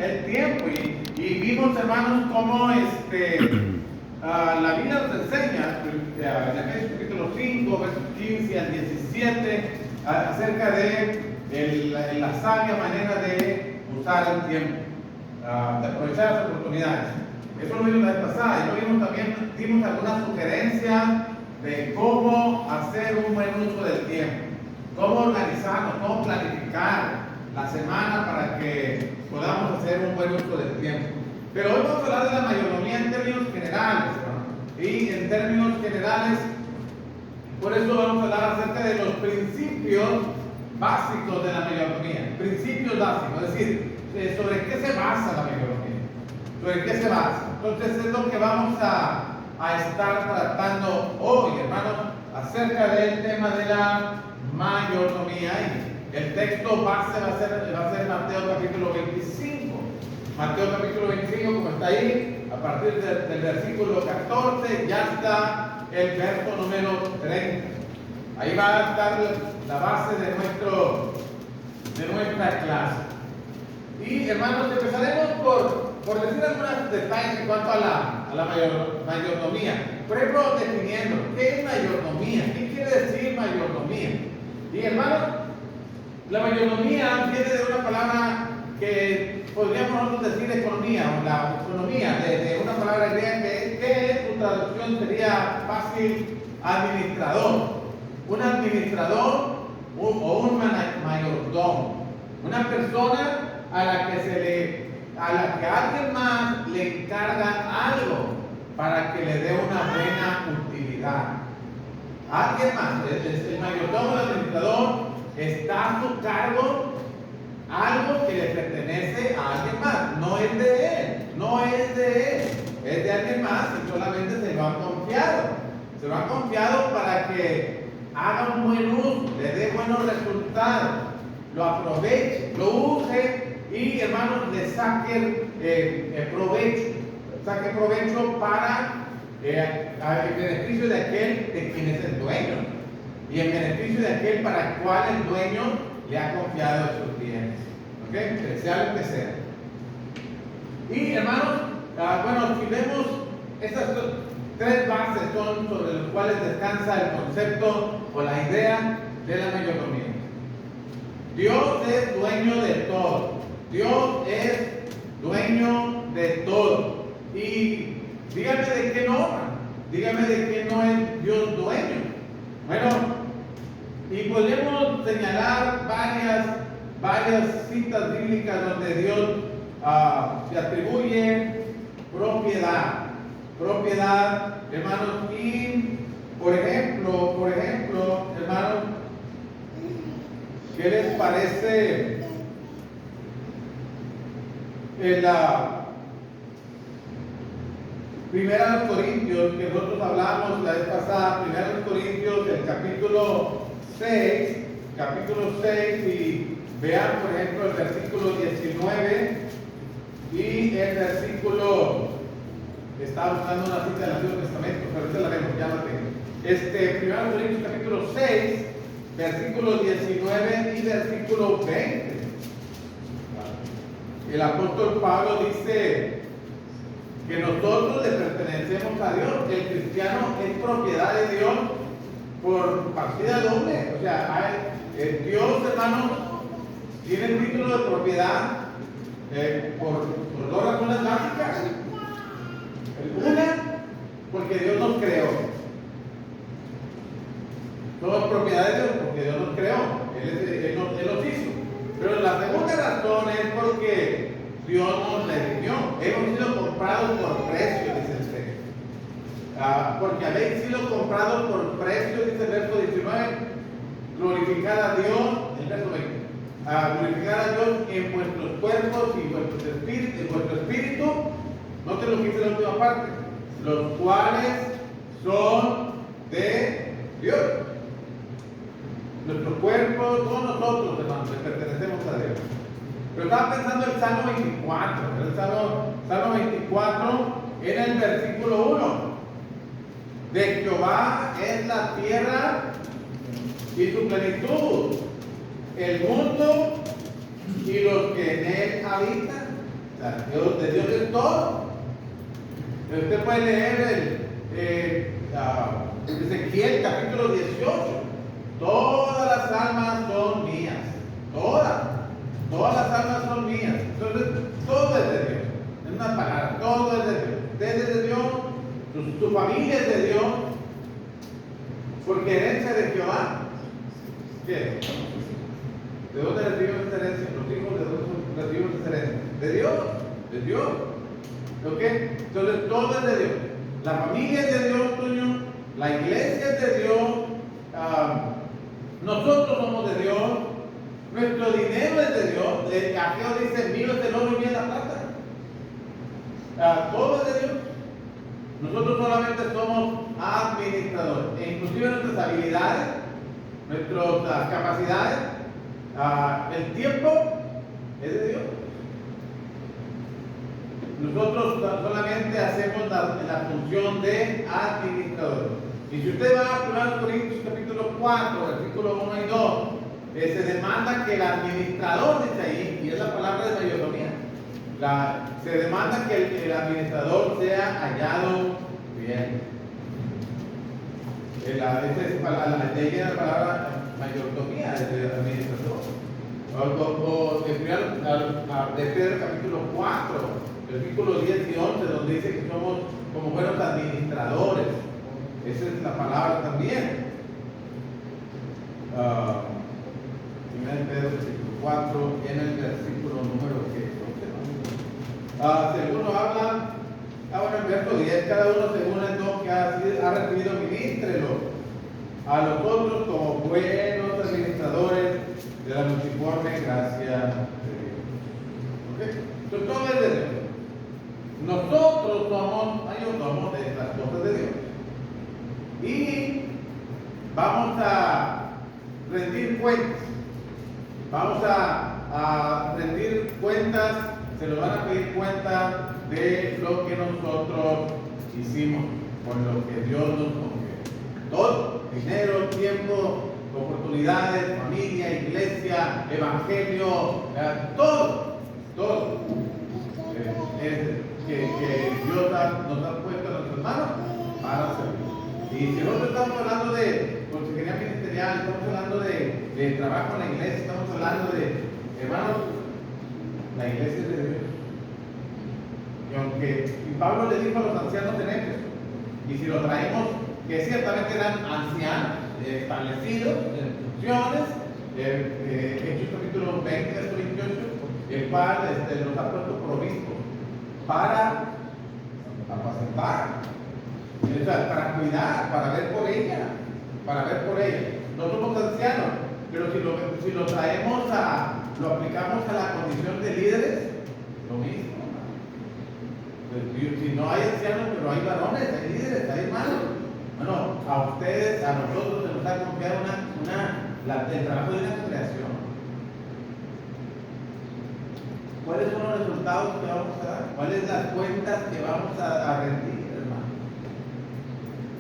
el tiempo. Y vimos, hermanos, cómo la Biblia nos enseña, en Efesios capítulo 5, versos 15 al 17, acerca de la sabia manera de usar el tiempo, de aprovechar las oportunidades. Eso lo vimos la vez pasada, y lo vimos también, dimos algunas sugerencias de cómo hacer un buen uso del tiempo, cómo organizarnos, cómo planificar la semana para que podamos hacer un buen uso del tiempo. Pero hoy vamos a hablar de la mayordomía en términos generales, ¿no? Y en términos generales, por eso vamos a hablar acerca de los principios básicos de la mayordomía. Principios básicos, es decir, sobre qué se basa la mayordomía. ¿Sobre qué se basa? Entonces es lo que vamos a estar tratando hoy, hermanos, acerca del tema de la mayordomía. Y el texto base va a ser Mateo capítulo 25. Mateo capítulo 25, como está ahí, a partir del versículo 14, ya está el verso número 30. Ahí va a estar la base de nuestra clase. Y hermanos, empezaremos por decir algunos detalles en cuanto a la mayordomía. Por ejemplo, definiendo, ¿qué es mayordomía? ¿Qué quiere decir mayordomía? Y hermanos, la mayordomía viene de una palabra que podríamos nosotros decir economía, o la economía, de una palabra griega que su traducción sería fácil, administrador. Un administrador o un mayordomo. Una persona a la que alguien más le encarga algo para que le dé una buena utilidad. Alguien más, el mayordomo, el administrador, está a su cargo algo que le pertenece a alguien más. No es de él, no es de él, es de alguien más y solamente se lo han confiado. Se lo han confiado para que haga un buen uso, le dé buenos resultados, lo aproveche, lo use y, hermanos, le saque provecho para el beneficio de aquel de quien es el dueño y el beneficio de aquel para el cual el dueño le ha confiado sus bienes. ¿Ok? Sea lo que sea. Y, hermanos, bueno, si vemos estas tres bases son sobre las cuales descansa el concepto o la idea de la mayordomía. Dios es dueño de todo. Dios es dueño de todo. Y dígame de qué no, dígame de qué no es Dios dueño. Bueno, y podemos señalar varias citas bíblicas donde Dios se atribuye propiedad, hermanos. Y por ejemplo, hermanos, ¿qué les parece en la Primera de Corintios, que nosotros hablamos la vez pasada? Primera de Corintios, el capítulo 6, y vean, por ejemplo, el versículo 19 y el versículo, estaba buscando una cita del Antiguo Testamento, pero esta la vemos, ya la tengo. Primera de Corintios, capítulo 6, versículo 19 y versículo 20. El apóstol Pablo dice que nosotros le pertenecemos a Dios. El cristiano es propiedad de Dios por partida doble. O sea, Dios, hermanos, tiene el título de propiedad por dos razones básicas. Una, porque Dios nos creó. Somos propiedad de Dios porque Dios nos creó. Él nos hizo. Pero la segunda razón es porque Dios nos redimió. Hemos sido comprados por precio, dice el texto. Porque habéis sido comprados por precio, dice el verso 19. Glorificar a Dios, el verso 20. Glorificar a Dios en vuestros cuerpos y vuestro espíritu. Noten lo que dice la última parte. Los cuales son de Dios. Nuestro cuerpo, todos nosotros, hermanos, le pertenecemos a Dios. Pero estaba pensando el Salmo 24. El Salmo 24 en el versículo 1. De Jehová es la tierra y su plenitud, el mundo y los que en él habitan. De Dios es todo. Usted puede leer Ezequiel capítulo 18. Todas las almas son mías. Todas las almas son mías. Entonces, todo es de Dios. En una palabra, todo es de Dios. Usted es de Dios, tu familia es de Dios, porque herencia de Jehová. ¿Qué? ¿De dónde recibimos esta herencia? Los hijos, ¿de dónde recibimos esta herencia? ¿De Dios? ¿De Dios? ¿Ok? Entonces, todo es de Dios. La familia es de Dios, Toño. La iglesia es de Dios. Nosotros somos de Dios. Nuestro dinero es de Dios. Aquello dice: mío es el oro y mía la plata. Todo es de Dios. Nosotros solamente somos administradores. E inclusive nuestras habilidades, nuestras capacidades, el tiempo es de Dios. Nosotros solamente hacemos la función de administrador. Y si usted va a 1 Corintios capítulo 4, versículos 1 y 2, se demanda que el administrador, dice ahí, y es la palabra de mayordomía, se demanda que el administrador sea hallado bien. De ahí la palabra mayordomía, de administrador. O de Pedro capítulo 4, versículos 10 y 11, donde dice que somos como buenos administradores. Esa es la palabra también. En Pedro capítulo 4, en el versículo número 11. Según habla, bueno, en verso 10, cada uno según el don que ha recibido, ministrelo a los otros como buenos administradores de la multiforme gracia de Dios. ¿Okay? Entonces, todo es de Dios. Nosotros somos mayordomos de las cosas de Dios. Y vamos a rendir cuentas. Vamos a rendir cuentas, se nos van a pedir cuentas de lo que nosotros hicimos con lo que Dios nos confió. Todo: dinero, tiempo, oportunidades, familia, iglesia, evangelio, todo que Dios nos ha puesto en nuestras manos para servir. Y si nosotros estamos hablando de consejería ministerial, estamos hablando de trabajo en la iglesia, estamos hablando de, hermanos, la iglesia es de Dios. Y Pablo le dijo a los ancianos en Éfeso, y si lo traemos, que ciertamente eran ancianos, establecidos en funciones, Hechos capítulo 20, verso 28, el cual nos ha puesto provisto para apacentar, para cuidar, para ver por ella, No somos ancianos, pero si lo traemos lo aplicamos a la condición de líderes, lo mismo. Si no hay ancianos, pero hay varones, hay líderes, hay hermanos. Bueno, a ustedes, a nosotros se nos ha confiado el trabajo de una creación. ¿Cuáles son los resultados que vamos a dar? ¿Cuáles las cuentas que vamos a rendir, hermano?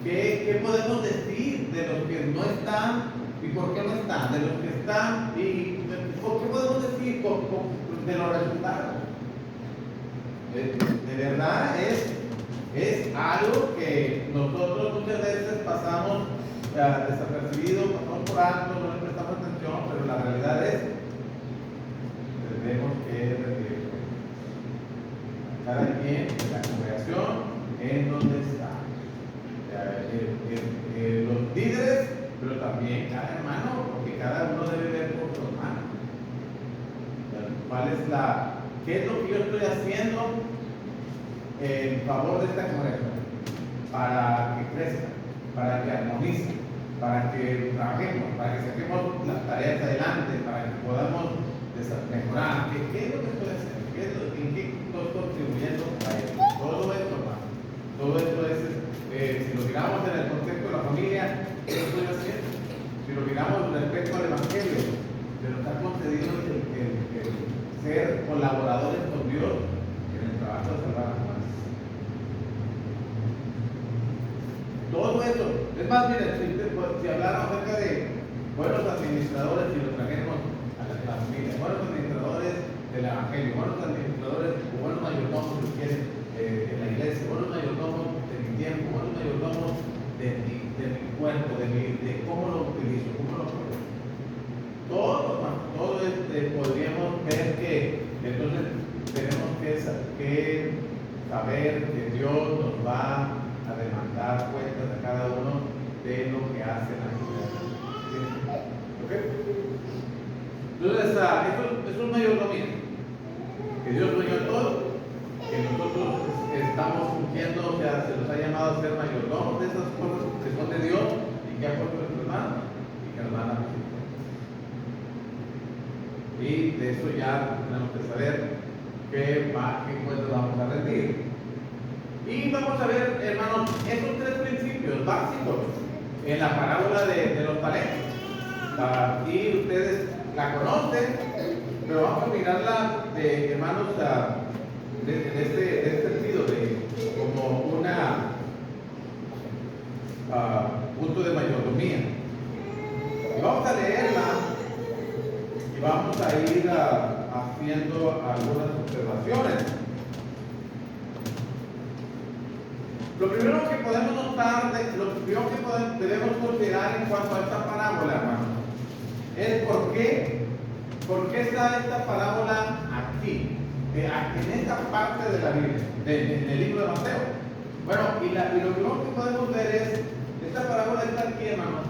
¿Qué podemos decir de los que no están y por qué no están? De los que están y por qué podemos decir de los resultados. De verdad es algo que nosotros muchas veces pasamos desapercibidos, pasamos por alto, no le prestamos atención, pero la realidad es que tenemos que rendir cada quien en la congregación en donde está. Los líderes, pero también cada hermano, porque cada uno debe ver por su hermano. ¿Qué es lo que yo estoy haciendo en favor de esta congregación? Para que crezca, para que armonice, para que trabajemos, para que saquemos las tareas adelante, para que podamos mejorar. ¿Qué es lo que estoy haciendo? ¿En qué estoy contribuyendo a esto? Todo esto, hermano. Todo esto es, si lo miramos en el contexto de la familia, ¿qué estoy haciendo? Si lo miramos respecto al evangelio, se nos ha concedido el ser colaboradores con Dios en el trabajo de salvar a más. Todo eso, es más, miren, si habláramos acerca de buenos administradores, si lo trajéramos a la familia, buenos administradores del evangelio, buenos administradores o buenos que saber que Dios nos va a demandar cuentas a cada uno de lo que hacen aquí. ¿Okay? Entonces, eso es mayordomía. Que Dios dueño de todo, que nosotros estamos cumpliendo, o sea, se nos ha llamado a ser mayordomos de esas cosas que son de Dios y que ha puesto en nuestras manos y que nos van a cumplir. Y de eso ya tenemos que saber qué cuentas vamos a rendir. Y vamos a ver, hermanos, esos tres principios básicos en la parábola de los talentos. Y ustedes la conocen, pero vamos a mirarla, hermanos, de este sentido, de como una punto de mayordomía. Y vamos a leerla y vamos a ir haciendo algunas observaciones. Lo primero que podemos notar, lo primero que debemos considerar en cuanto a esta parábola, hermanos, es por qué está esta parábola aquí, en esta parte de la Biblia, en el libro de Mateo. Bueno, y lo primero que podemos ver es, esta parábola está aquí, hermanos,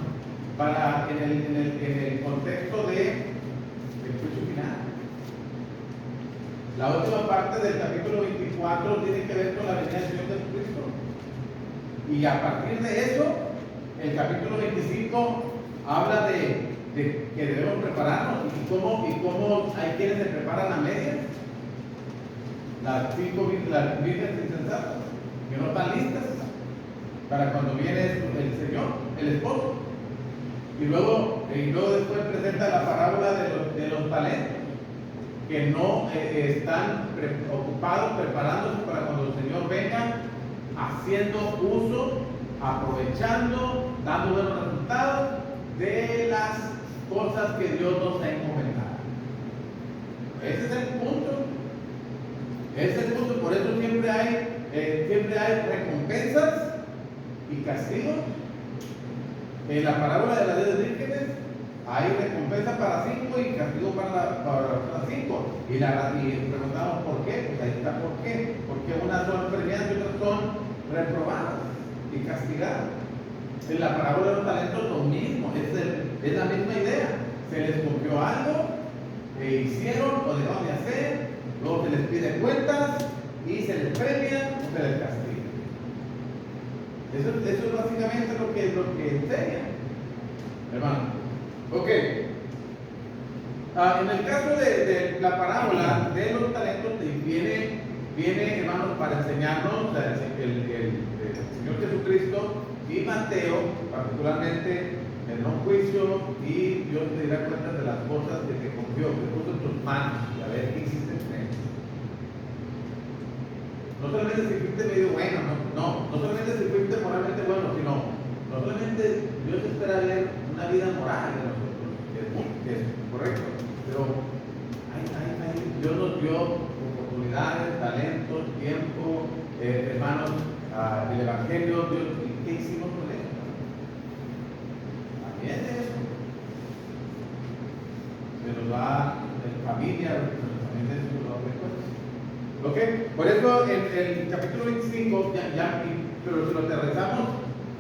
en el contexto del juicio final. La última parte del capítulo 24 tiene que ver con la venida del Señor Jesucristo. Y a partir de eso, el capítulo 25 habla de que debemos prepararnos y cómo hay quienes se preparan a medias. Las vírgenes insensatas que no están listas para cuando viene el Señor, el esposo. Y luego después presenta la parábola de los talentos, que no están ocupados preparándose para cuando el Señor venga, haciendo uso, aprovechando, dando buenos resultados de las cosas que Dios nos ha encomendado. Ese es el punto. Por eso siempre hay recompensas y castigos. En la parábola de las 10 vírgenes hay recompensa para 5 y castigo para 5. Y preguntamos por qué. Pues ahí está por qué. Porque unas son premiadas y otras son reprobadas y castigadas. En la parábola de los talentos lo mismo, es la misma idea. Se les cumplió algo, hicieron o dejaron de hacer, luego se les pide cuentas y se les premia o se les castiga. Eso es básicamente lo que enseña, hermano. Ok. En el caso de la parábola de los talentos, viene, hermanos, para enseñarnos el Señor Jesucristo y Mateo, particularmente, en un juicio, y Dios te dirá cuenta de las cosas que te confió, que puso en tus manos, y a ver qué hiciste con ellas. No solamente si fuiste medio bueno, no solamente si fuiste moralmente bueno, sino no solamente Dios espera ver una vida moral de nosotros, que es correcto, pero Dios nos dio oportunidades, talentos, tiempo, hermanos, el Evangelio, Dios, ¿qué hicimos con eso? También de eso. Se nos va en familia, también de eso nos va a después. ¿Ok? Por eso en el capítulo 25, pero si lo aterrizamos,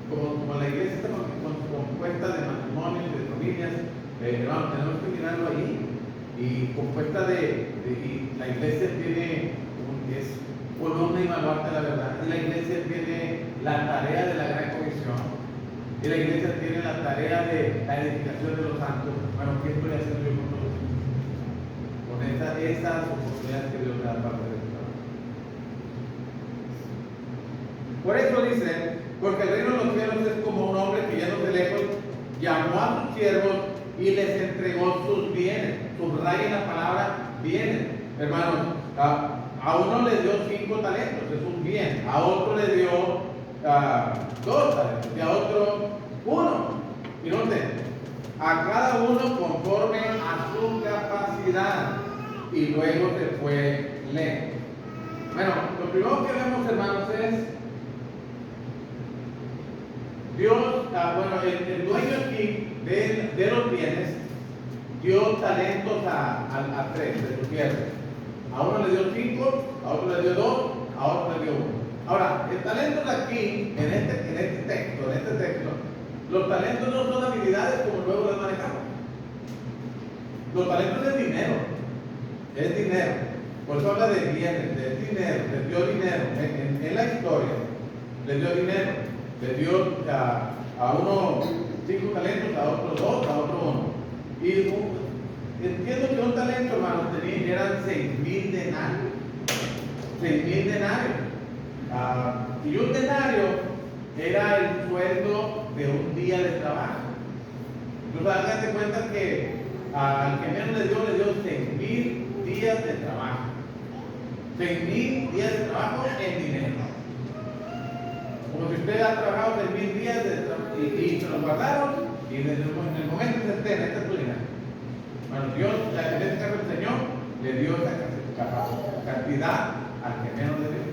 como la iglesia está compuesta de matrimonios, de familias, hermanos, tenemos que mirarlo ahí. Y compuesta y la iglesia tiene es columna y baluarte de la verdad. Y la iglesia tiene la tarea de la gran comisión. Y la iglesia tiene la tarea de la edificación de los santos. Bueno, ¿qué estoy haciendo yo con todos ellos? Con esas oportunidades que Dios me da para hacer. Por eso dice, porque el reino de los cielos es como un hombre que yendo de lejos llamó a sus siervos y les entregó sus bienes. Subrayen la palabra bienes. Hermanos, a uno le dio 5 talentos, es un bien. A otro le dio 2 talentos y a otro 1. Y noten, a cada uno conforme a su capacidad. Y luego se fue lejos. Bueno, lo primero que vemos, hermanos, es Dios, el dueño aquí de los bienes dio talentos a 3 de sus siervos. A uno le dio 5, a otro le dio 2, a otro le dio 1. Ahora, el talento de aquí, en este texto, los talentos no son habilidades como luego las manejamos. Los talentos es dinero. Es dinero. Por eso habla de bienes, de dinero, les dio dinero. En la historia, les dio dinero. Les dio a uno 5 talentos, a otro 2, a otro 1. Y entiendo que un talento, hermanos, eran 6,000 denarios. 6,000 denarios. Y un denario era el sueldo de un día de trabajo. Entonces, háganse cuenta que al que menos le dio 6,000 días de trabajo. 6,000 días de trabajo en dinero. Como si usted ha trabajado 6,000 días de trabajo y se lo guardaron, y en el momento que esté en esta actualidad, bueno, Dios, en este caso el Señor, le dio esa cantidad al que menos le dio.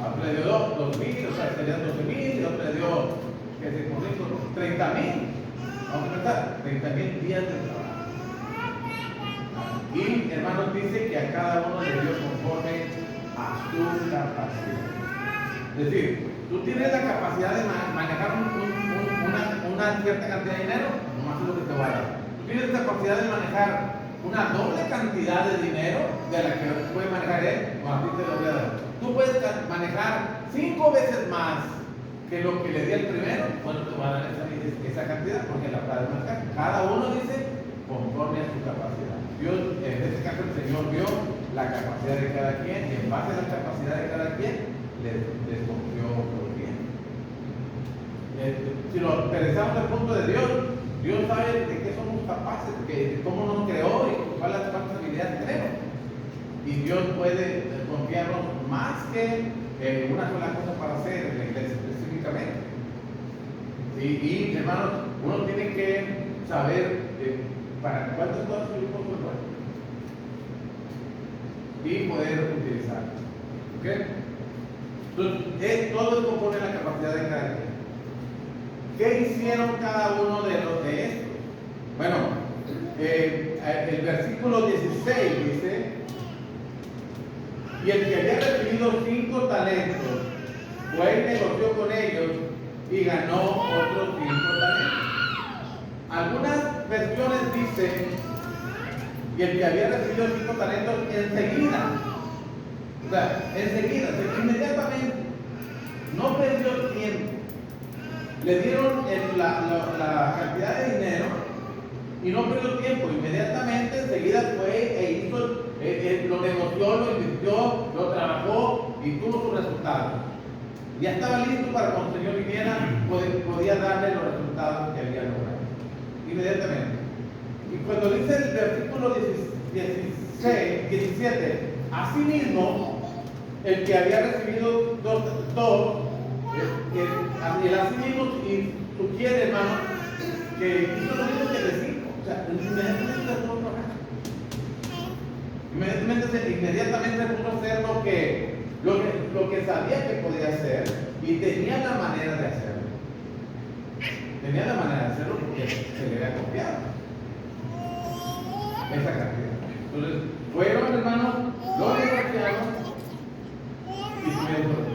A otro le dio 2,000, o sea, serían 12,000, y a otro le dio, que se conozco, 30,000. Vamos a empezar, 30,000 días de trabajo. Y hermanos, dice que a cada uno le dio conforme a su capacidad. Es decir, tú tienes la capacidad de manejar una cierta cantidad de dinero, nomás es lo que te va a dar. Tú tienes la capacidad de manejar una doble cantidad de dinero de la que puede manejar él, o a ti te lo voy a dar. Tú puedes manejar 5 veces más que lo que le di el primero, bueno, te va a dar esa cantidad, porque la puedes manejar. Cada uno dice conforme a su capacidad. Dios, en este caso el Señor vio la capacidad de cada quien, y en base a la capacidad de cada quien les confió por bien. Si lo interesamos del punto de Dios, Dios sabe de qué somos capaces, de cómo nos creó y cuáles habilidades tenemos. Y Dios puede confiarnos más que una sola cosa para hacer en la iglesia específicamente. Y hermanos, uno tiene que saber para cuántas cosas tuvimos bueno y poder utilizarlo. ¿Ok? Entonces, todo es conforme a la capacidad de cada quien. ¿Qué hicieron cada uno de estos? Bueno, el versículo 16 dice: y el que había recibido 5 talentos fue y negoció con ellos y ganó otros 5 talentos. Algunas versiones dicen: y el que había recibido 5 talentos enseguida. O sea, enseguida, inmediatamente. No perdió tiempo. Le dieron la cantidad de dinero y no perdió tiempo. Inmediatamente, enseguida fue e hizo, lo negoció, lo invirtió, lo trabajó y tuvo sus resultados. Ya estaba listo para cuando el Señor viniera, podía darle los resultados que había logrado. Inmediatamente. Y cuando dice el versículo 17, asimismo, el que había recibido dos, el asimismo sugiere, hermano, que hizo lo mismo que el de 5. O sea, inmediatamente se pudo trabajar. Inmediatamente se pudo hacer lo que sabía que podía hacer, y tenía la manera de hacerlo. Tenía la manera de hacerlo porque se le había confiado esa cantidad. Entonces, fueron, hermanos, lo negociaron y tuvieron.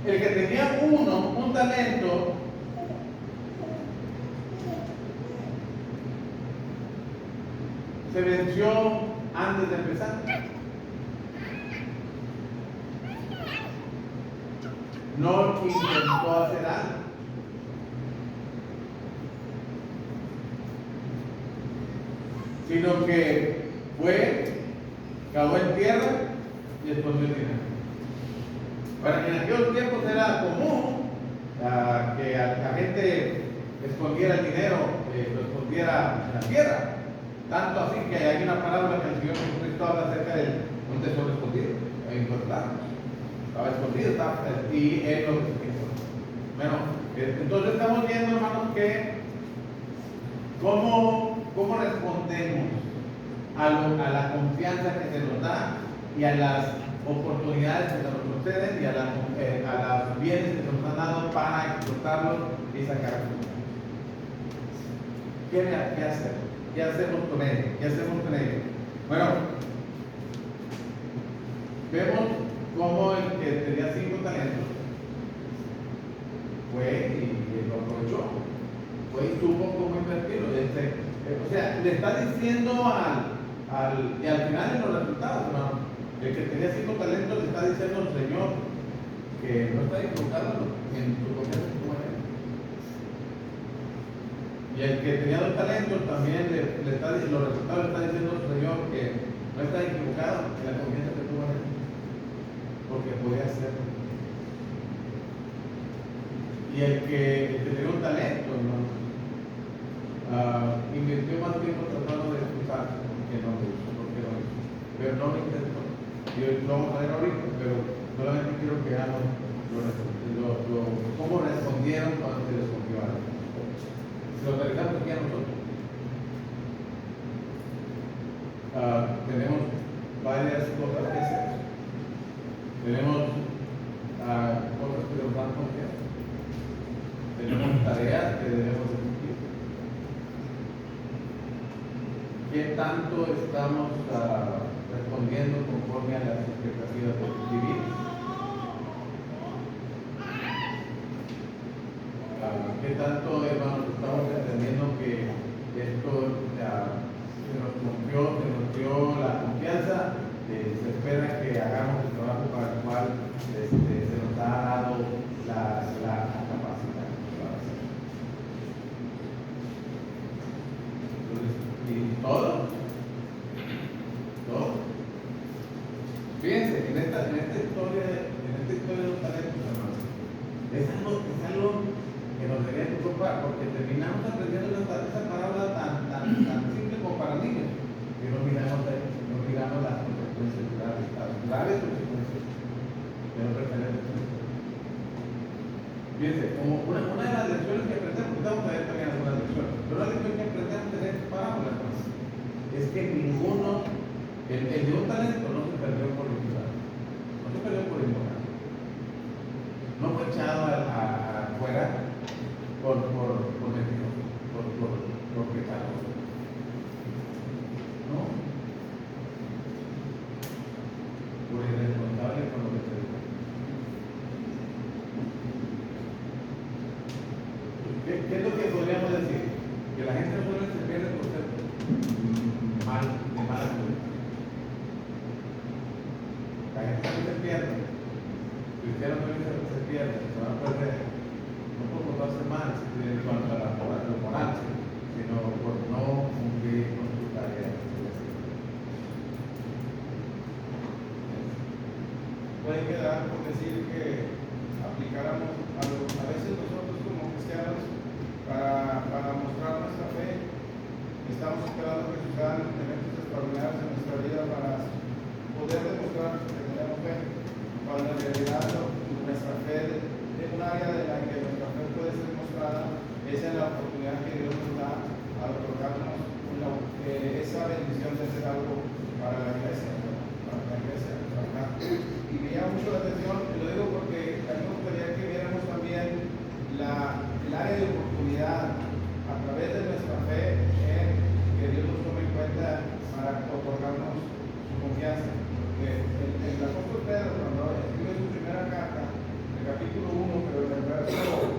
El que tenía un talento, se venció antes de empezar. No intentó hacer algo. Sino que fue, cavó en tierra y escondió el dinero. Bueno, en aquellos tiempos era común que la gente escondiera el dinero, lo escondiera en la tierra. Tanto así que hay una parábola que el Señor Jesucristo habla acerca de un tesoro escondido. Ahí encontramos. Estaba escondido, y él lo hizo. Bueno, entonces estamos viendo, hermanos, que cómo respondemos a la confianza que se nos da y a las oportunidades que se nos conceden y a los bienes que nos han dado para explotarlos y sacarlos. ¿Qué hacer? ¿Qué hacemos con ellos? ¿Qué hacemos con ellos? Bueno, vemos cómo el que tenía 5 talentos fue y lo aprovechó, fue y supo cómo invertirlo. O sea, le está diciendo y al final en los resultados, hermano, el que tenía 5 talentos le está diciendo al Señor que no está equivocado en su confianza en tu manera. Y el que tenía 2 talentos también los resultados le está diciendo al Señor que no está equivocado en la confianza que tuvo en él, porque podía hacerlo. Y el que tenía un talento, hermano, invirtió más tiempo tratando de excusar que no lo hizo, porque no lo hizo. Pero no lo intentó. Y lo vamos a ver ahorita, pero solamente quiero que veamos cómo respondieron cuando se les confió a ellos. Si lo realizamos aquí a nosotros. Tenemos varias cosas que hacer. Tenemos cosas que nos dan confianza. Tenemos tareas que debemos cumplir. ¿Qué tanto estamos respondiendo conforme a las expectativas divinas? ¿Qué tanto, hermanos, estamos entendiendo que esto se nos dio la confianza? Se espera que hagamos el trabajo para el cual se nos ha dado la capacidad. ¿Y todo? Fíjense, en esta historia de los talentos, hermanos, es algo que nos debería preocupar, porque terminamos aprendiendo esa parábola tan simple como para niños, que no miramos las consecuencias graves consecuencias de no pretender. Fíjense, como una de las lecciones que aprendemos, vamos a ver también algunas lecciones, pero la lección que aprendemos de esta parábola es que ninguno, el de un talento no se perdió por ignorar, no se perdió por ignorar, no fue echado afuera por mentiroso, por pecado. No, por irresponsable con lo que se dijo. ¿Qué es lo que podríamos decir? Que la gente no se pierde por ser de mala conducta. La gente también se pierde. Cristianos también se pierden, se van a perder. No por portarse mal en cuanto a la moral, sino por no cumplir con su tarea. Puede quedar por decir que aplicáramos a veces nosotros como cristianos para mostrar nuestra fe, estamos esperando que sucedan eventos extraordinarios en nuestra vida para poder demostrar que tenemos fe, cuando en realidad nuestra fe es un área de la que nuestra fe puede ser mostrada, esa es la oportunidad que Dios nos da al otorgarnos esa bendición de hacer algo para la iglesia. Y me llama mucho la atención, y lo digo porque a mí me gustaría que viéramos también el área de oportunidad a través de nuestra fe en que Dios nos tome en cuenta para otorgarnos su confianza. Porque el apóstol Pedro, cuando escribe su primera carta, en el capítulo 1, pero en el verso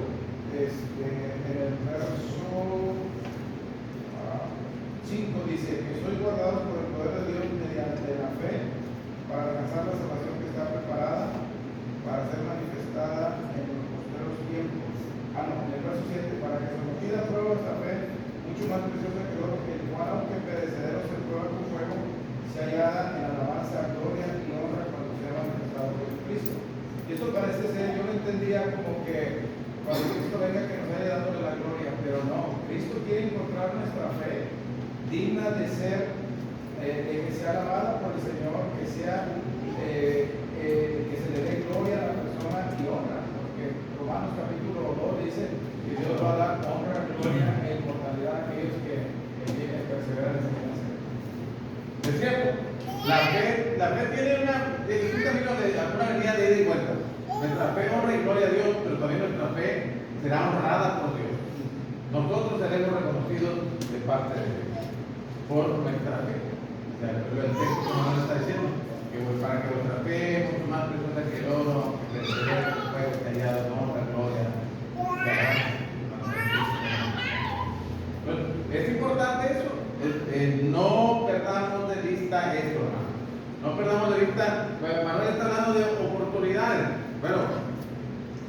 5 dice que sois guardados por el poder de Dios mediante la fe para alcanzar la salvación que está preparada para ser manifestada en los postreros tiempos. En el verso 7, para que sometida a prueba esta fe, mucho más preciosa que oro, el cual aunque perecedero se prueba con fuego, se hallada en alabanza, gloria y honra cuando sea manifestado Jesucristo. Y esto parece ser, yo lo entendía como que cuando Cristo venga que nos vaya dándole la gloria, pero no, Cristo quiere encontrar nuestra fe digna de ser, que sea alabada por el Señor, que sea, que se le dé gloria a la persona y honra, porque Romanos capítulo 2 dice que Dios va a dar honra, gloria e inmortalidad a aquellos que tienen perseverancia en la fe. Es cierto, la fe tiene un camino de alguna avenida de ida y vuelta. Nuestra fe honra y gloria a Dios, pero también nuestra fe será honrada por Dios. Nosotros seremos reconocidos de parte de Dios por nuestra fe. el texto no lo está diciendo, que para que lo tratemos más preciosa que el oro, que el fuego callado, no, la gloria. Bueno, es importante eso, no perdamos de vista esto, hermano. No perdamos de vista, bueno, Manuel está hablando de oportunidades. Bueno,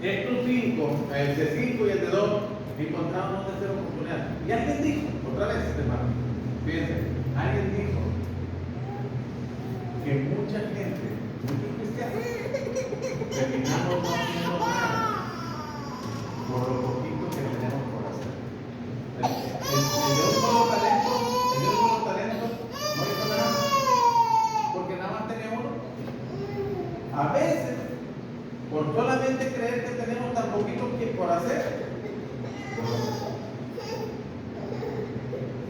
estos 5, el de 5 y el de 2, encontramos una tercera oportunidad. Y alguien dijo, otra vez, hermano, fíjense, alguien dijo que mucha gente, muchos cristianos, terminamos no haciendo nada por lo poquito que tenemos por hacer. El de un solo talento, no hizo nada, porque nada más tenía uno. A veces, por solamente creer que tenemos tan poquito que por hacer,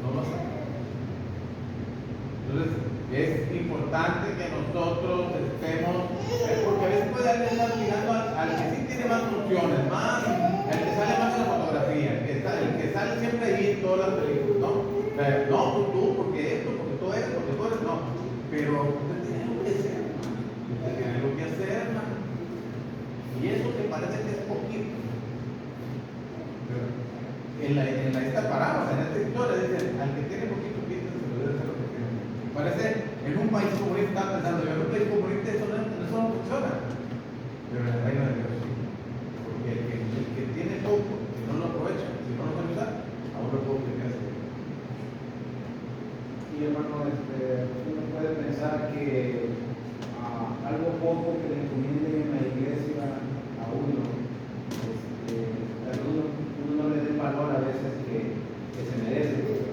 no lo hacemos. Entonces, es importante que nosotros estemos, porque a veces puede alguien estar mirando al que sí tiene más funciones, más, el que sale más en la fotografía, el que sale siempre ahí en todas las películas, ¿no? No, tú, porque esto, porque tú eres, no. Pero usted tiene lo que hacer, hermano. Usted tiene lo que hacer, hermano. Y eso que parece que es poquito. Pero en esta parábola, en esta historia, dice, al que tiene poquito, quítense, se lo debe hacer lo que tiene. Parece, en un país comunista, estaba pensando, yo en un país comunista eso no funciona. Pero en el reino de Dios sí. Porque el que tiene poco, si no lo aprovecha, si no lo sabe usar, aún lo poco que hace. Y hermano, uno puede pensar que algo poco que le encomienden en la iglesia a uno, uno no le dé valor a veces que se merece.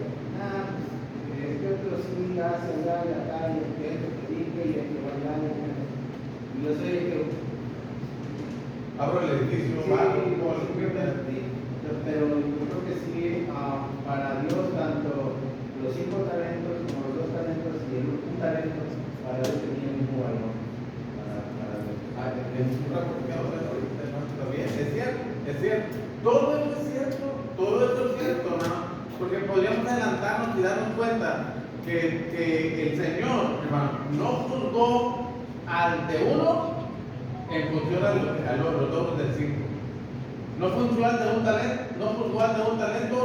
Que otro sí hace allá y acá, y el que esto predique, y el que va allá, y yo soy el que abro el edificio, pero yo creo que sí, para Dios, tanto los 5 talentos como los 2 talentos y el 1 talento, para Dios tenía el mismo valor. Es cierto, todo esto es cierto, hermano, porque podríamos adelantarnos y darnos cuenta que el Señor, hermano, no juzgó al de uno en función a los logros del 5. No juzgó al de un talento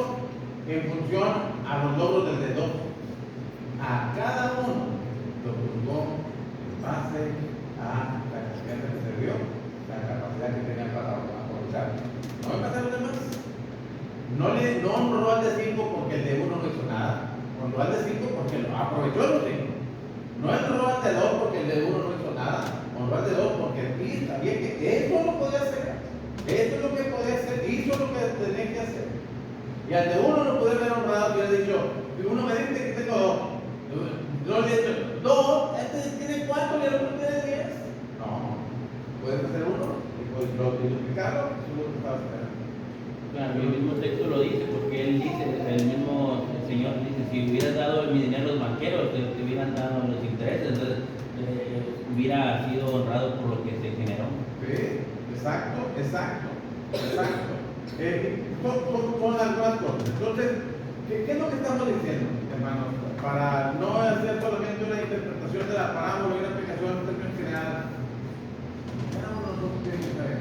en función a los logros del de 2. A cada uno lo juzgó en base a la confianza que se dio, la capacidad que tenía para aprovechar. No me pasa a los demás. No honró al de 5 porque el de 1 no hizo nada. Honró al de 5 porque lo aprovechó los 5. No honró al de 2 porque el de 1 no hizo nada. Honró al de 2 porque él sabía que eso lo podía hacer. Eso es lo que podía hacer. Hizo lo que tenía que hacer. Y al de 1 lo puede haber honrado y hubiera dicho, uno me dice que tengo 2. No le he dicho, 2, este tiene 4 y el otro tiene 10. No, puedes hacer 1 y pues lo multiplicarlo, eso es lo que estaba esperando. Claro, el mismo texto lo dice, porque él dice, el Señor dice, si hubieras dado mi dinero a los banqueros, te hubieran dado los intereses, entonces hubiera sido honrado por lo que se generó. Sí, exacto. Son algunas cosas. Entonces, ¿qué es lo que estamos diciendo, hermanos? Para no hacer solamente una interpretación de la parábola y una aplicación en términos generales. Cada uno de nosotros tiene que saber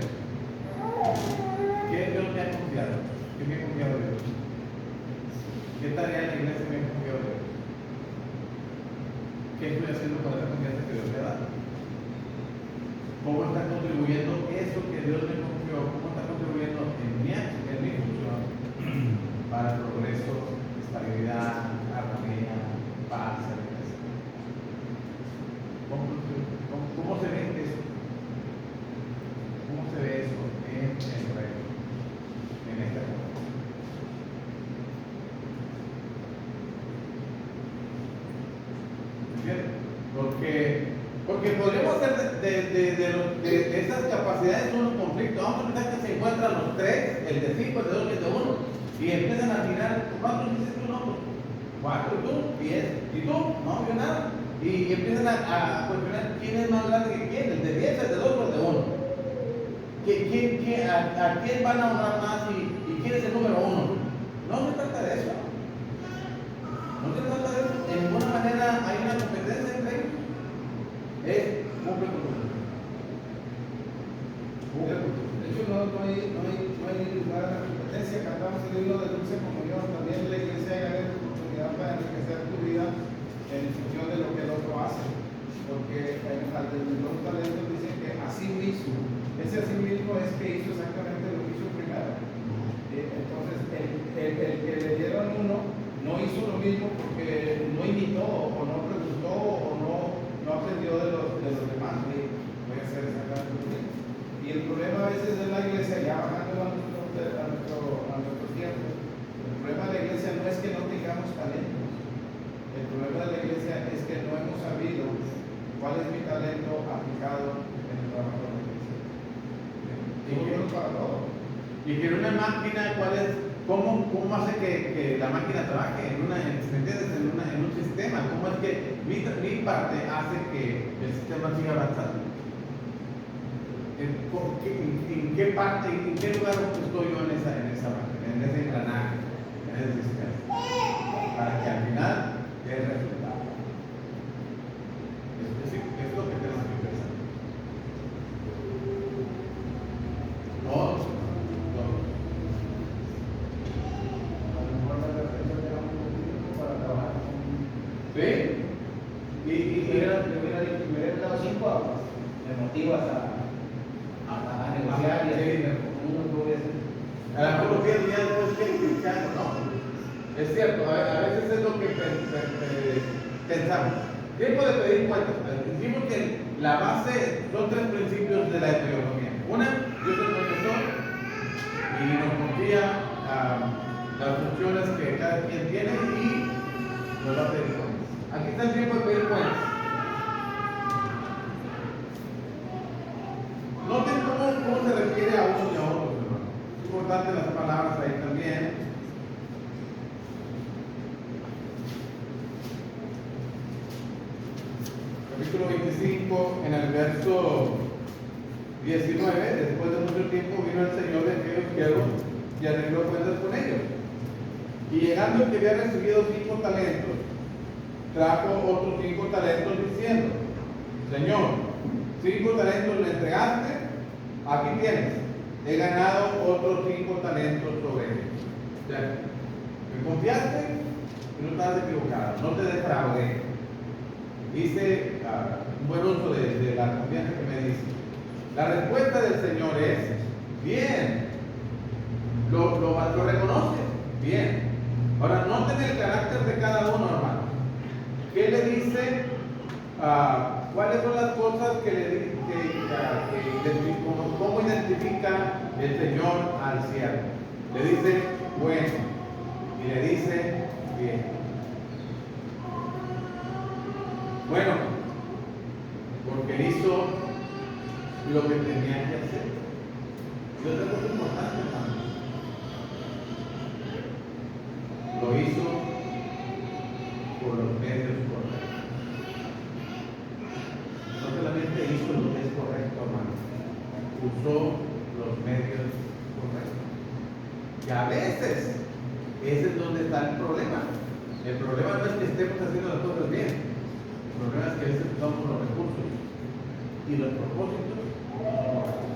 qué Dios me ha confiado, qué me ha confiado Dios, qué tarea en la iglesia me ha confiado Dios, qué estoy haciendo con esa confianza que Dios me ha dado, cómo está contribuyendo eso que Dios me confió, cómo está contribuyendo en mi función para el progreso, estabilidad, armonía, paz, certeza. ¿Cómo se ve eso? ¿Cómo se ve eso en el reino? En esta cosa. ¿Entiendes? Porque podríamos hacer de esas capacidades un conflicto. Vamos a pensar que se encuentran los 3, el de 5, el de 2 y el de 1, y empiezan a tirar 4 y 6 no, 4 y tú, 10 y tú, no vio nada. Y empiezan a cuestionar quién es más grande que quién, el de 10, el de 2 o el de 1. ¿A quién van a honrar más y quién es el número 1? No se trata de eso. No se trata de eso. De ninguna manera hay una competencia entre ellos. Es cumple con tu De hecho, no hay lugar a la competencia. Cantamos el himno de dulce comunión. También la iglesia hay oportunidad para enriquecer tu vida en función de lo que el otro hace. Porque al de los talentos dicen que así mismo. Ese así mismo es que hizo exactamente lo que hizo primero. Entonces, el que le dieron uno no hizo lo mismo porque no imitó o no preguntó o no aprendió de los demás. Voy a hacer exactamente lo mismo. Y el problema a veces de la iglesia, ya bajando a nuestros tiempos, el problema de la iglesia no es que no tengamos talentos. El problema de la iglesia es que no hemos sabido cuál es mi talento aplicado en el trabajo de la iglesia. Para todo. Y que en una máquina, ¿cómo hace que la máquina trabaje en un sistema? ¿Cómo es que mi parte hace que el sistema siga avanzando? ¿En qué parte, en qué lugar estoy yo en esa máquina, en ese engranaje, en ese sistema? Para que al final dé el resultado. Es lo que tenemos que pensar. Todos. ¿Sí? Y me hubiera dado 5 aguas, me motivas a negociar y a hacer uno que voy a hacer. A lo mejor los 10 días después que cristiano, no. Es cierto, a veces es lo que pensamos. Tiempo de pedir cuentas. Dijimos que la base son 3 principios de la economía. Una, Dios es profesor y nos confía las funciones que cada quien tiene y nos va a pedir cuentas. Aquí está el tiempo de pedir cuentas. Noten cómo se refiere a uno y a otro, hermano. Es importante las palabras ahí también. Capítulo 25, en el verso 19, después de mucho tiempo vino el Señor de aquellos siervos y arregló cuentas con ellos. Y llegando el que había recibido 5 talentos, trajo otros 5 talentos diciendo: Señor, 5 talentos le entregaste, aquí tienes, he ganado otros 5 talentos sobre ellos. O sea, me confiaste y no estás equivocado, no te defraudé. Hice un buen uso de la confianza que me dice. La respuesta del Señor es: bien, lo reconoce, bien. Ahora, noten el carácter de cada uno, hermano. ¿Qué le dice? ¿Cuáles son las cosas que le dice? ¿Cómo identifica el Señor al siervo? Le dice bueno y le dice bien. Bueno, porque hizo lo que tenía que hacer. Y otra cosa importante, hermano, lo hizo por los medios correctos. No solamente hizo lo que es correcto, hermano, usó los medios correctos. Y a veces, ese es donde está el problema. El problema no es que estemos haciendo las cosas bien. El problema es que a veces usamos los recursos y los propósitos no son correctos.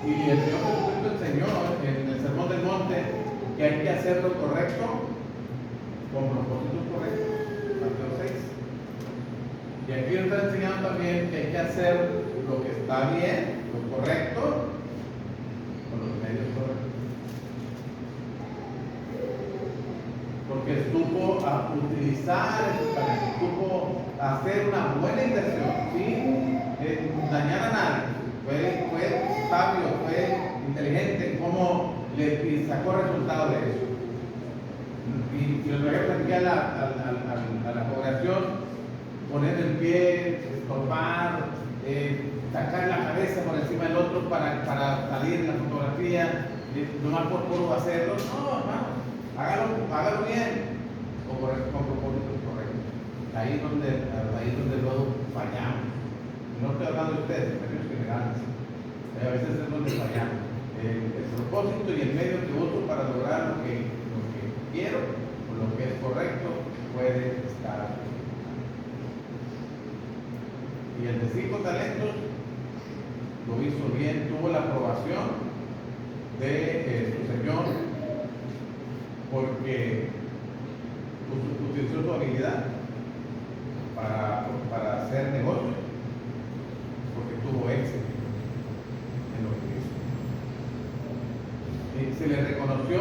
Y el Señor Jesucristo enseñó en el Sermón del Monte que hay que hacer lo correcto con propósitos correctos. Mateo 6. Y aquí nos está enseñando también que hay que hacer lo que está bien, lo correcto, con los medios correctos. Porque supo utilizar ese talento, supo hacer una buena inversión, sin dañar a nadie. Fue sabio, fue inteligente en cómo le sacó resultado de eso. Y lo traemos aquí a la congregación: poner el pie, estorbar, sacar la cabeza por encima del otro para salir en la fotografía, nomás por puro hacerlo. No, hermano. Hágalo bien, con propósitos correctos. Ahí es donde luego fallamos. No estoy hablando de ustedes, en términos generales. A veces es donde fallamos. El propósito y el medio que uso para lograr lo que quiero o lo que es correcto puede estar. Y el de 5 talentos lo hizo bien, tuvo la aprobación de su señor porque utilizó su habilidad para hacer negocio, porque tuvo éxito en lo que hizo. Y se le reconoció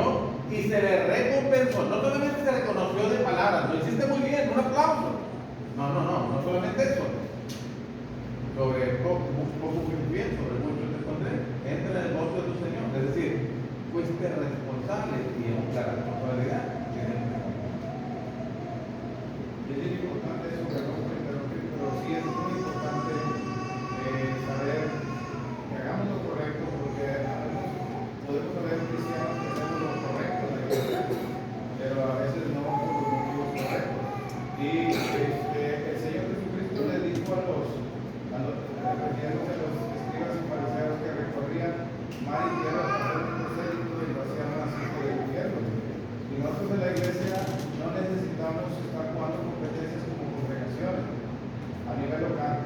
y se le recompensó. No solamente se reconoció de palabras, lo hiciste muy bien, un aplauso. No solamente eso. Sobre poco bien, sobre mucho te pondré. Entra en el negocio de tu Señor. Es decir, fuiste responsable y la responsabilidad tiene el Señor. Y es importante eso, perdón por interrumpir, pero sí es muy importante saber que hagamos lo correcto, porque a veces podemos haber cristianos que hacemos lo correcto en la iglesia, pero a veces no por los motivos correctos. Y el Señor Jesucristo le dijo refiriéndose a los escribas y fariseos que recorrían mar y tierra para hacer un prosélito y lo hacían así por el infierno. Y nosotros en la iglesia no necesitamos estar jugando competencias como congregaciones a nivel local.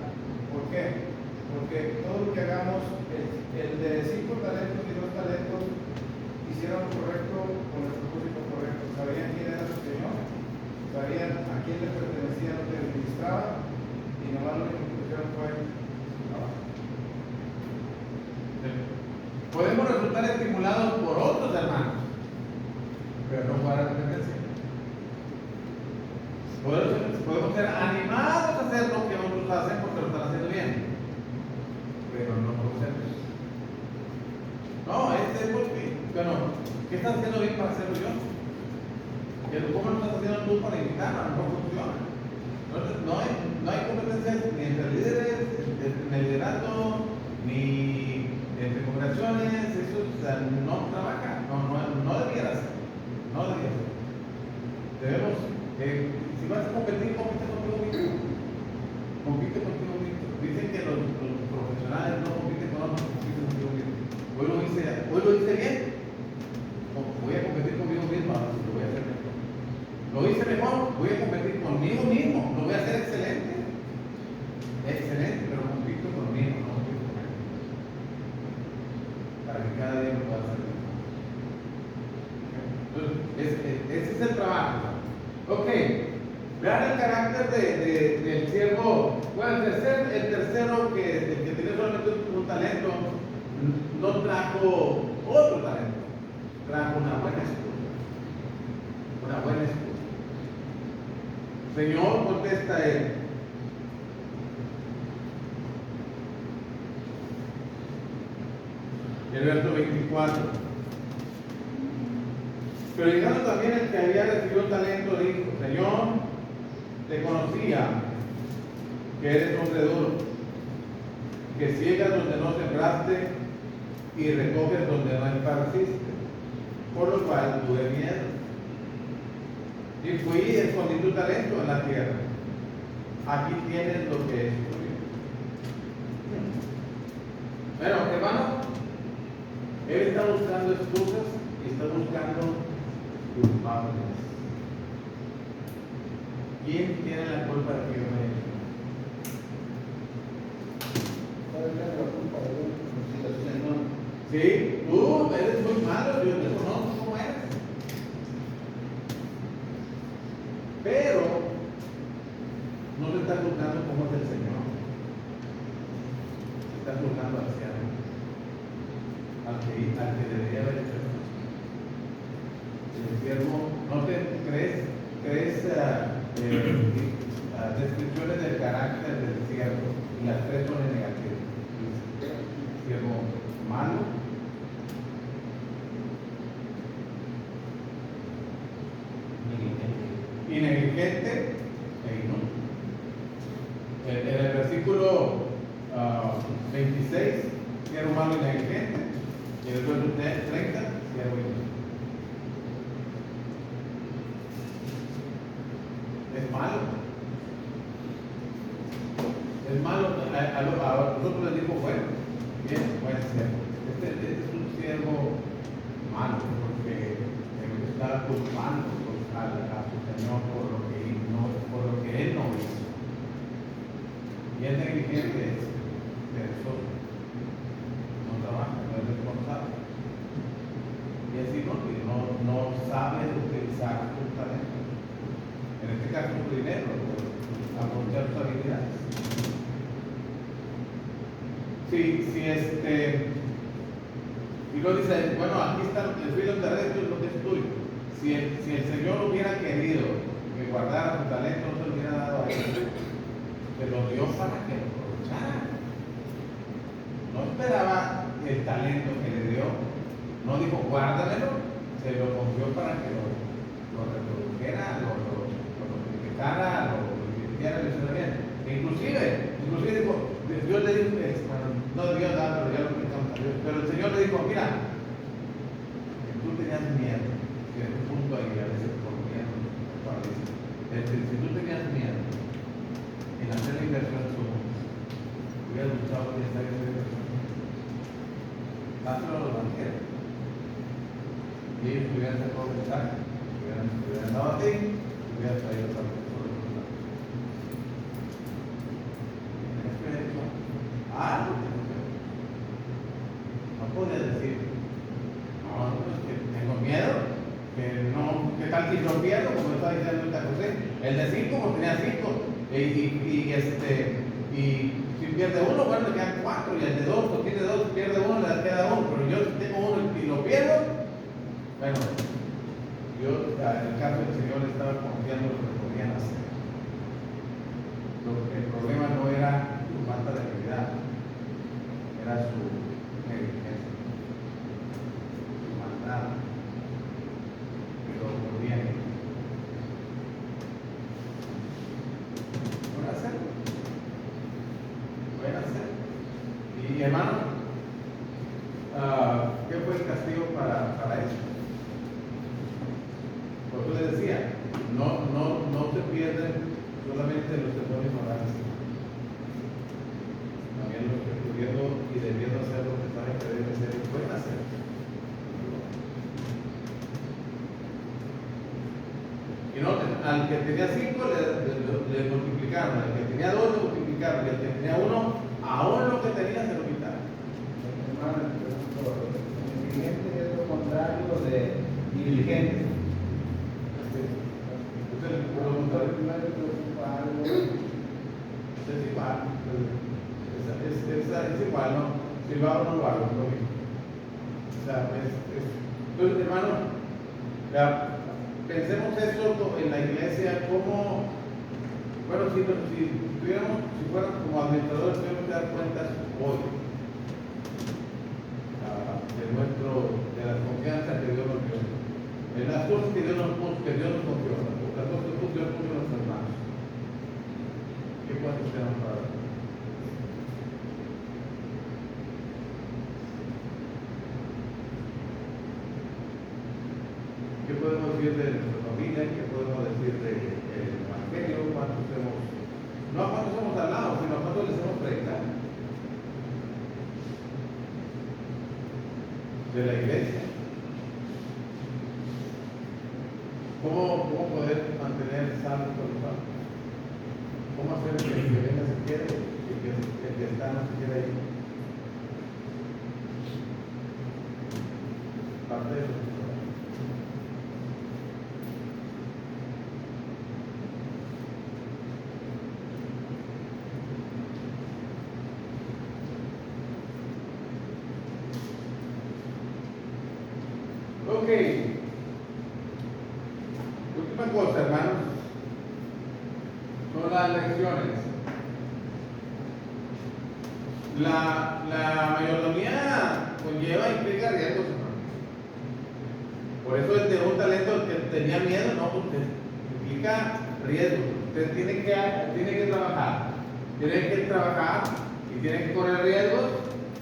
¿Por qué? Porque todo lo que hagamos, el de 5 talentos y 2 talentos, hicieron lo correcto con el propósito correcto. Sabían quién era su Señor, sabían a quién le pertenecía lo que administraba, y nomás lo único que pusieron fue trabajo. Podemos resultar estimulados por otros hermanos, pero no para la competencia. Podemos ser animados a hacer lo que otros hacen porque lo están haciendo bien, pero no por ser. No, es porque, bueno, ¿qué estás haciendo bien para hacerlo yo? ¿Cómo lo estás haciendo tú para invitar? A lo mejor funciona. No hay competencias ni entre líderes, en el liderazgo, ni entre congregaciones. Eso no trabaja, no debiera ser. No debiera ser. Debemos, si vas a competir, compite contigo mismo. Compite contigo mismo. Dicen que los profesionales no compiten con otros, compiten contigo mismo. Hoy lo hice bien. Voy a competir conmigo mismo, ahora sí lo voy a hacer mejor. Lo hice mejor, voy a competir conmigo mismo, lo voy a hacer excelente. Excelente, pero compito conmigo, no compito con él. Para que cada día lo pueda hacer mejor. Entonces, ese es el trabajo. Ok, vean el carácter del siervo. Bueno, el tercero el que tiene solamente un talento, no trajo otro talento, trajo una buena esposa. Una buena esposa. Señor, contesta él. El verso 24. Pero llegando también el que había recibido talento, dijo: Señor, te conocía que eres hombre duro, que ciegas donde no sembraste y recoges donde no esparciste, por lo cual tuve miedo. Y fui y escondí tu talento en la tierra. Aquí tienes lo que es tuyo. Bueno, hermano, él está buscando excusas y está buscando culpables. ¿Quién tiene la culpa de que yo me he hecho? Sí, tú eres muy malo, yo te conozco cómo eres. Pero no te estás juzgando como es el Señor. Te estás juzgando hacia Él, al que debería haber hecho. El siervo, ¿no te crees descripciones del carácter del siervo? Y las tres son negativas. El siervo malo, y negligente e inútil. En el versículo 26, siervo malo y negligente, y en el verso 30, siervo inútil. Es malo. Es malo. A nosotros les digo, bueno, bien, buen siervo. Este es un siervo malo, porque está culpando pues, a su Señor por lo que él no hizo. Y es negligente, es perezoso, no trabaja, no es responsable. Y es inútil, no sabe utilizar su talento. En este caso, su dinero, aprovechar sus habilidades. Y luego dice, bueno, aquí está el filo terrestre, es lo que es tuyo. Si el Señor hubiera querido que guardara su talento, no se lo hubiera dado a él. Se lo dio para que lo aprovechara. No esperaba el talento que le dio. No dijo, guárdamelo. Se lo confió para que lo reprodujera, lo multiplicara, lo invirtiera, lo hiciera bien. Inclusive dijo, Dios le dijo, no debió dar, pero ya lo quitamos a Dios. Pero el Señor le dijo, mira, que tú tenías miedo, que es un punto ahí, a veces por miedo, si tú tenías miedo en hacer la inversión en su mundo, hubieras luchado por hacer esa inversión. Dáselo a los banqueros. Y ellos te hubieran sacado mensaje, te hubieran dado a ti, te hubieran traído otra persona. No puede decir, no, es que tengo miedo, que tal si lo pierdo, como está diciendo ahorita José, el de 5 como tenía 5, y si pierde uno, bueno, le quedan 4, y el de 2, pues tiene 2, pierde uno, le queda 1, pero yo si tengo uno y lo pierdo, bueno, yo en el caso del Señor estaba confiando en lo que podían hacer. El problema no era su falta de habilidad, era su negligencia, su maldad, que lo podían pueden hacer. Y hermano, ¿qué fue el castigo para eso? Pues yo les decía, no se pierden solamente los que son ignorantes, también los que pudiendo y debiendo hacer lo que saben que deben hacer y pueden hacer. Y no, al que tenía 5 le multiplicaron, al que tenía 2 le multiplicaron, y al que tenía 1, aún lo que tenía se lo quitaron. Hermano, negligente es lo contrario de diligente. Es igual, ¿no? Si lo hago o no lo hago, es lo mismo. O sea, entonces, hermano, ya, pensemos eso en la iglesia como, bueno, si fuéramos como administradores, tenemos que dar cuentas hoy de la confianza que Dios nos dio, en las cosas que Dios nos confió, las cosas que Dios puso en nuestras manos. ¿Qué cuentas tenemos para dar? ¿Qué podemos decir de nuestra familia? ¿Qué podemos decir del Evangelio? No a cuántos hemos hablado, sino a cuántos les hemos predicado? De la iglesia. ¿Cómo poder mantener sanos a los santos? ¿Cómo hacer que el que venga se quede y que el que está no se quede ahí? Parte de eso. Ok. Última cosa, hermanos, son las lecciones. La mayordomía conlleva, implica riesgos, hermanos. Por eso el de un talento, el que tenía miedo, no, usted implica riesgos. Usted tiene que trabajar y tiene que correr riesgos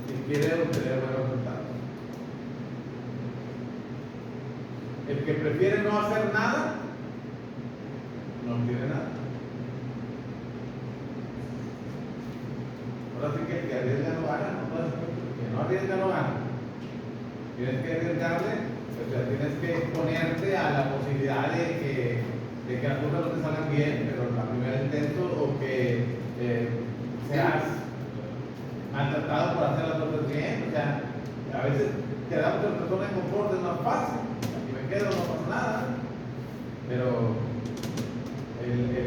si quiere obtener buenos resultados. El que prefiere no hacer nada, no tiene nada. Ahora sí que arriesga no gana, que no arriesga no gana. Tienes que arriesgarle O sea, tienes que exponerte a la posibilidad de que las cosas no te salgan bien, pero la primera intento, o que seas maltratado por hacer las cosas bien. O sea, a veces quedamos en zona de confort, es más fácil. Aquí me quedo, no pasa nada. Pero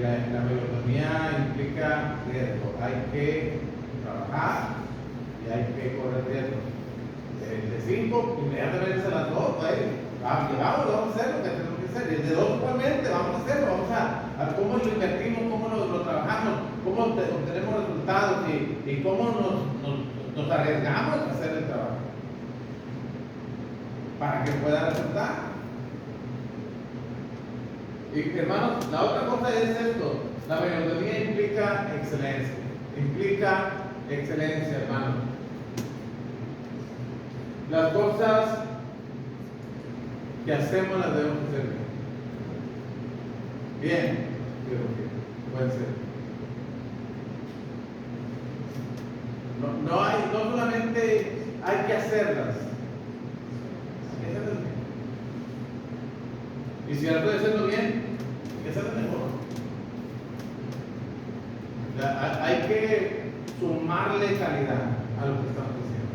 la mayordomía implica riesgo. Hay que trabajar y hay que correr riesgo. De 5, inmediatamente a las 2, vamos a hacer lo que tenemos que hacer. Desde 2 igualmente, vamos a hacerlo, vamos a cómo lo invertimos, cómo lo trabajamos, cómo obtenemos resultados y cómo nos arriesgamos a hacer el trabajo para que pueda resultar. Y hermanos, la otra cosa es esto: la mayordomía implica excelencia, hermanos. Las cosas que hacemos las debemos hacer bien, creo que puede ser. No solamente hay que hacerlas, hay que hacerlas bien. Y si algo de hacerlo bien, hay que hacerlo mejor. Hay que sumarle calidad a lo que estamos haciendo.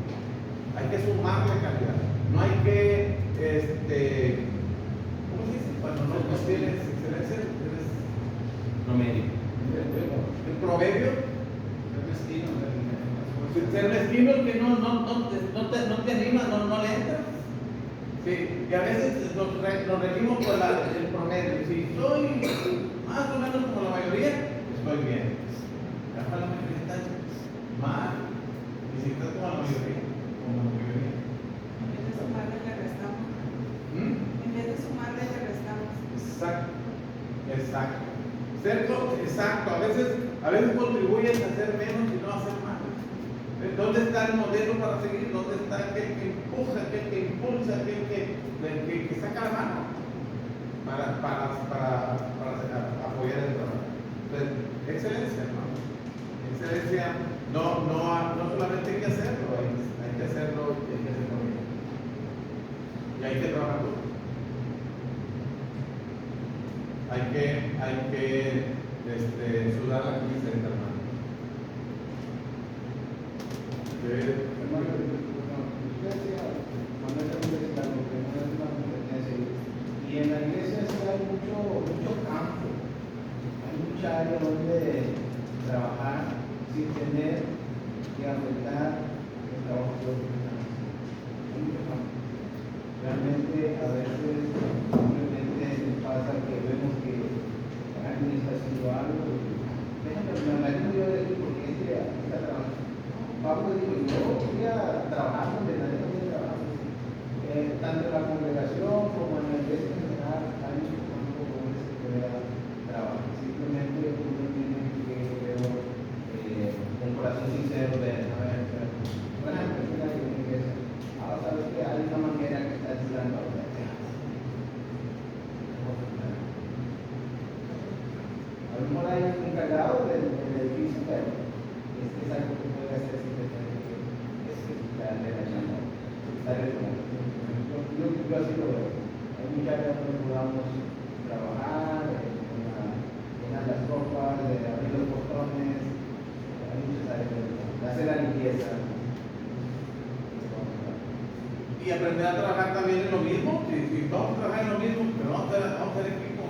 Hay que sumarle calidad. No hay que, ¿cómo se dice? Cuando no tienes excelencia, eres Promedio. el promedio. Ser mezquino que no te anima, no le entras. Sí, y a veces nos regimos por el promedio. Si soy más o menos como la mayoría, estoy bien. La mayoría está mal. Y si estás como la mayoría, En vez de sumarle, le restamos. En vez de sumarle, le restamos. Exacto. A veces contribuyes a hacer menos y no a hacer más. ¿Dónde está el modelo para seguir? ¿Dónde está aquel que empuja, aquel que impulsa, aquel que saca la mano para apoyar el trabajo? Entonces, excelencia, hermano. Excelencia, no solamente hay que hacerlo, hay que hacerlo y hay que hacerlo bien. Y hay que trabajar duro. Hay que sudar la camisa, hermano. Usted decía, y en la iglesia sí hay mucho campo, hay mucha área donde trabajar sin tener que afectar el trabajo de los demás. Hay mucho campo. Realmente a veces simplemente nos pasa que vemos que alguien está haciendo algo, déjame hablar yo de él porque está trabajando. Pablo dijo, yo voy a trabajar donde nadie tiene trabajo. Tanto en la congregación como en la iglesia en general, hay mucho campo donde se pueda trabajar. Simplemente uno tiene que ver un corazón sincero de, a ver, por ejemplo, en la iglesia, ahora sabes que hay una manera que está ayudando a la iglesia. A lo mejor hay un encargado del edificio, pero es algo que puede hacer simplemente que darle la chamba. Yo así lo veo. Hay muchas áreas donde podamos trabajar, llenar las ropas, abrir los botones, hay muchas áreas donde hacer la limpieza. Y aprender a trabajar también en lo mismo. Si vamos a trabajar en lo mismo, pero vamos a hacer equipo.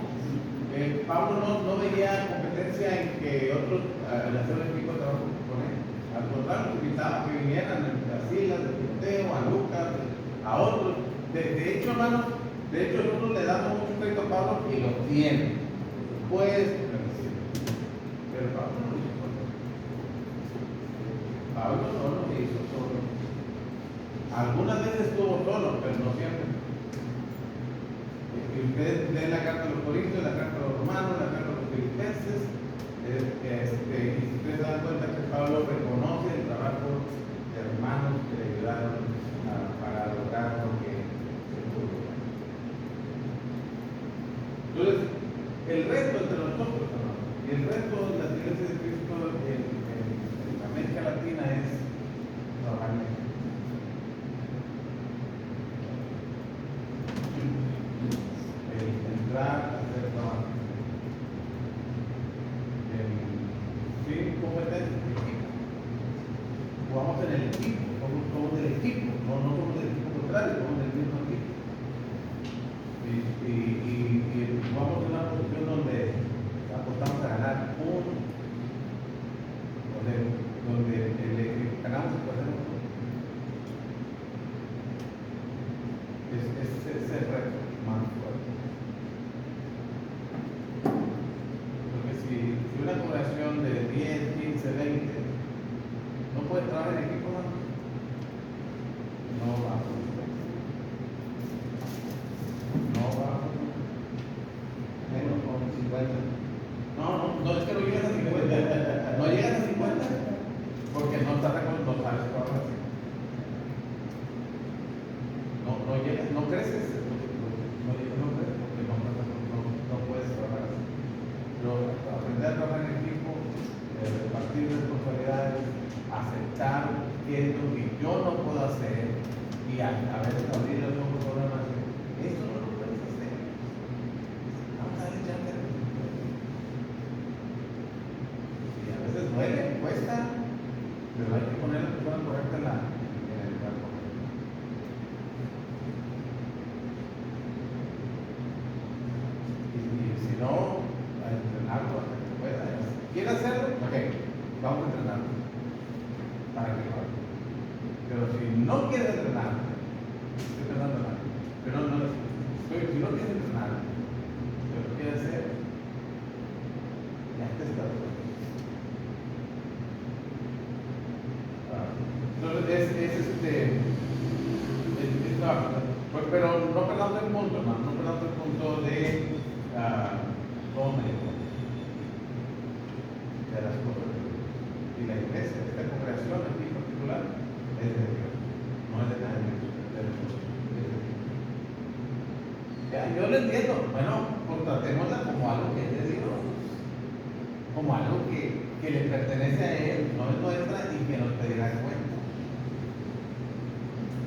Pablo no veía competencia en que otros al hacer el equipo de trabajo con él. Al contrario, invitaba que vinieran a Silas, de Timoteo, a Lucas, a otros. De hecho, hermanos, nosotros le damos mucho crédito a Pablo y lo tiene. Pues, pero Pablo no lo hizo solo. Pablo no lo hizo solo. Algunas veces estuvo solo, pero no siempre. Y ustedes leen la carta a los Corintios, la carta a los Romanos, la carta a los Filipenses, y ustedes se dan cuenta que Pablo reconoce el trabajo de hermanos que le ayudaron para lograr lo que se pudo. Entonces, el reto entre nosotros, hermanos, y el reto de las iglesias de Cristo en América Latina es trabajar en equipo. equipo, somos del equipo, no somos del equipo contrario, somos del mismo equipo. Y vamos a una posición donde apostamos a ganar donde ganamos y perdemos. Es el reto más fuerte. Porque si una población de 10, 15, 20 no puede trabajar en equipo, no va a funcionar. No va a funcionar. Menos con 50. No, es que no llegas a 50. No llegas a 50 porque no sabes trabajar así. No llegas, no creces. No creces porque no puedes trabajar así. Pero aprender a trabajar en equipo, repartir responsabilidades, aceptar qué es lo que yo no puedo hacer y a veces abrir los ojos a una más. Esto no lo puedes hacer. Vamos a darle chance. Y a veces duele, cuesta, pero hay que poner la persona correcta en el lugar correcto. Y si no, a entrenarlo hasta que pueda. ¿Quiere hacerlo? Ok, vamos a entrenarlo para que lo haga. Pero si no quiere entrenar, estoy pensando en algo. Pero si no quiere entrenar, pero lo quiere hacer, ya está todo. Entonces pero no perdamos el punto, hermano, no perdamos el punto de cómo me dijo, de las cosas de Dios. Y la iglesia, esta congregación aquí en particular, es de Dios, no es de nadie, es de nosotros, es de Dios. Ya, yo lo entiendo, bueno, pues tratémosla como algo que es de Dios, como algo que le pertenece a Él, no es nuestra y que nos pedirá cuenta.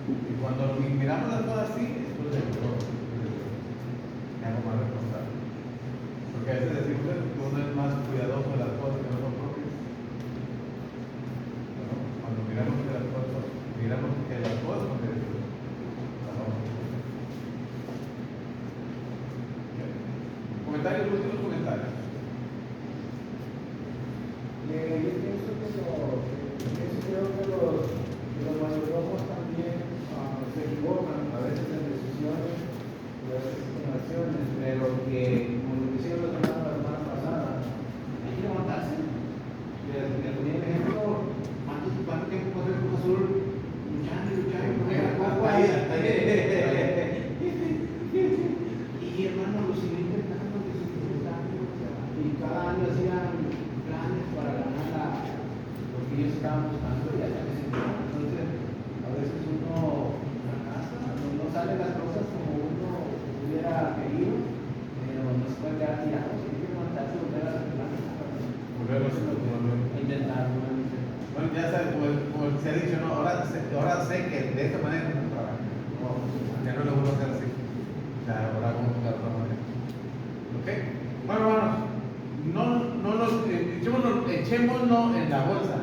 Y cuando miramos las cosas así, esto es de Dios, me hago más responsable. Porque a veces decimos que uno es más cuidadoso de las cosas que no son propias. ¿No? Cuando miramos que las cosas son de Dios. Comentarios, últimos comentarios. Yo pienso creo que los mayordomos también se equivocan a veces en decisiones y a veces en acciones, pero que, como lo decía la semana pasada, hay que levantarse. Les ponía el ejemplo, ¿cuánto tiempo puede ser Cruz Azul luchando y y hermano, lo siguen intentando, y cada año hacían planes para ganar lo que ellos estaban buscando y hasta que se quedaron. Entonces, a veces uno fracasa, no salen las cosas como uno hubiera querido, pero no se puede quedar tirado, se tiene que levantarse y volver a hacer planes. Intentar. Bueno, ya sabes, como se ha dicho, no, ahora sé que de esta manera no trabaja. Ya no lo vuelvo a hacer así. O sea, ahora vamos a buscar otra manera. ¿Ok? Bueno, hermanos, echémonos en la bolsa.